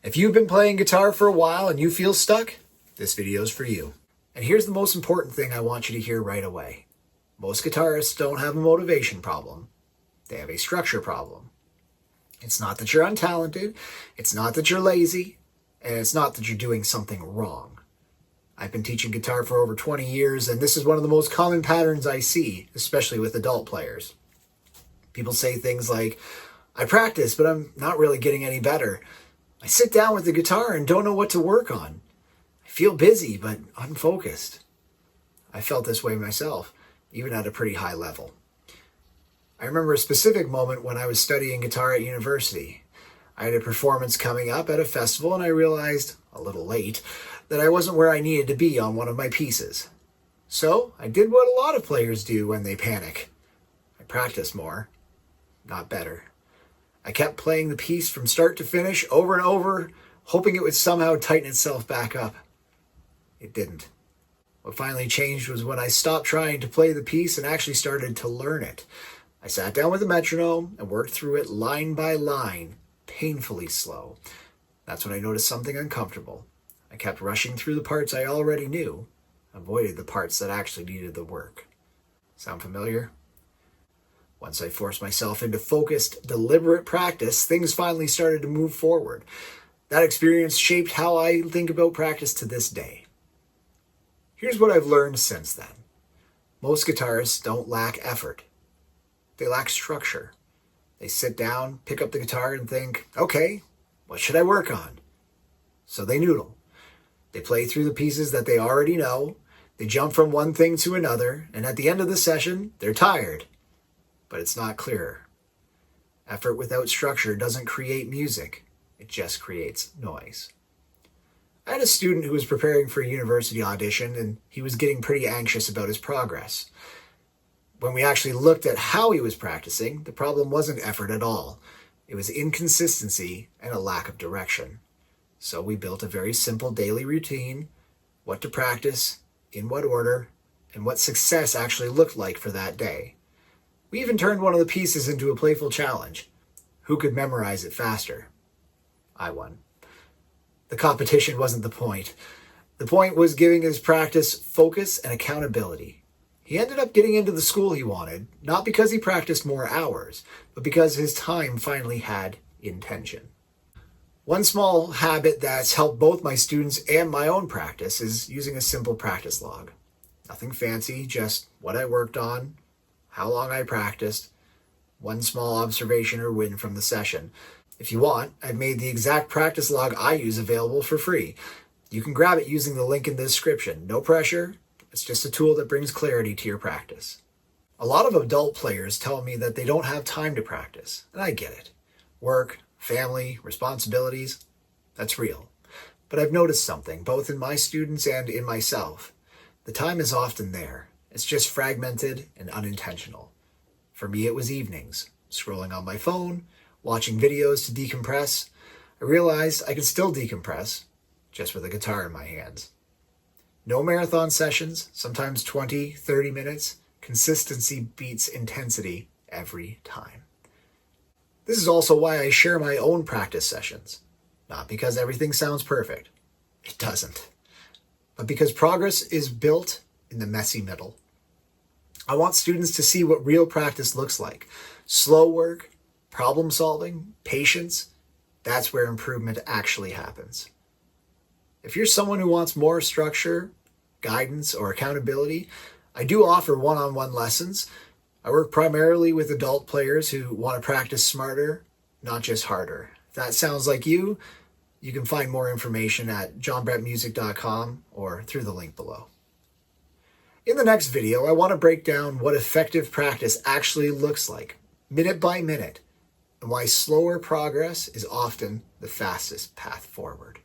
If you've been playing guitar for a while and you feel stuck, this video is for you. And here's the most important thing I want you to hear right away. Most guitarists don't have a motivation problem. They have a structure problem. It's not that you're untalented, it's not that you're lazy, and it's not that you're doing something wrong. I've been teaching guitar for over 20 years, and this is one of the most common patterns I see, especially with adult players. People say things like, I practice, but I'm not really getting any better. I sit down with the guitar and don't know what to work on. I feel busy, but unfocused. I felt this way myself, even at a pretty high level. I remember a specific moment when I was studying guitar at university. I had a performance coming up at a festival, and I realized, a little late, that I wasn't where I needed to be on one of my pieces. So I did what a lot of players do when they panic. I practiced more, not better. I kept playing the piece from start to finish over and over, hoping it would somehow tighten itself back up. It didn't. What finally changed was when I stopped trying to play the piece and actually started to learn it. I sat down with a metronome and worked through it line by line, painfully slow. That's when I noticed something uncomfortable. I kept rushing through the parts I already knew, avoided the parts that actually needed the work. Sound familiar? Once I forced myself into focused, deliberate practice, things finally started to move forward. That experience shaped how I think about practice to this day. Here's what I've learned since then. Most guitarists don't lack effort. They lack structure. They sit down, pick up the guitar, and think, okay, what should I work on? So they noodle. They play through the pieces that they already know, they jump from one thing to another, and at the end of the session, they're tired. But it's not clearer. Effort without structure doesn't create music. It just creates noise. I had a student who was preparing for a university audition, and he was getting pretty anxious about his progress. When we actually looked at how he was practicing, the problem wasn't effort at all. It was inconsistency and a lack of direction. So we built a very simple daily routine, what to practice, in what order, and what success actually looked like for that day. We even turned one of the pieces into a playful challenge. Who could memorize it faster? I won. The competition wasn't the point. The point was giving his practice focus and accountability. He ended up getting into the school he wanted, not because he practiced more hours, but because his time finally had intention. One small habit that's helped both my students and my own practice is using a simple practice log. Nothing fancy, just what I worked on, how long I practiced, one small observation or win from the session. If you want, I've made the exact practice log I use available for free. You can grab it using the link in the description. No pressure. It's just a tool that brings clarity to your practice. A lot of adult players tell me that they don't have time to practice, and I get it. Work, family, responsibilities, that's real. But I've noticed something, both in my students and in myself. The time is often there. It's just fragmented and unintentional. For me, it was evenings, scrolling on my phone, watching videos to decompress. I realized I could still decompress, just with a guitar in my hands. No marathon sessions, sometimes 20, 30 minutes. Consistency beats intensity every time. This is also why I share my own practice sessions. Not because everything sounds perfect. It doesn't. But because progress is built in the messy middle. I want students to see what real practice looks like. Slow work, problem solving, patience, that's where improvement actually happens. If you're someone who wants more structure, guidance, or accountability, I do offer one-on-one lessons. I work primarily with adult players who want to practice smarter, not just harder. If that sounds like you, you can find more information at johnbrettmusic.com or through the link below. In the next video, I want to break down what effective practice actually looks like, minute by minute, and why slower progress is often the fastest path forward.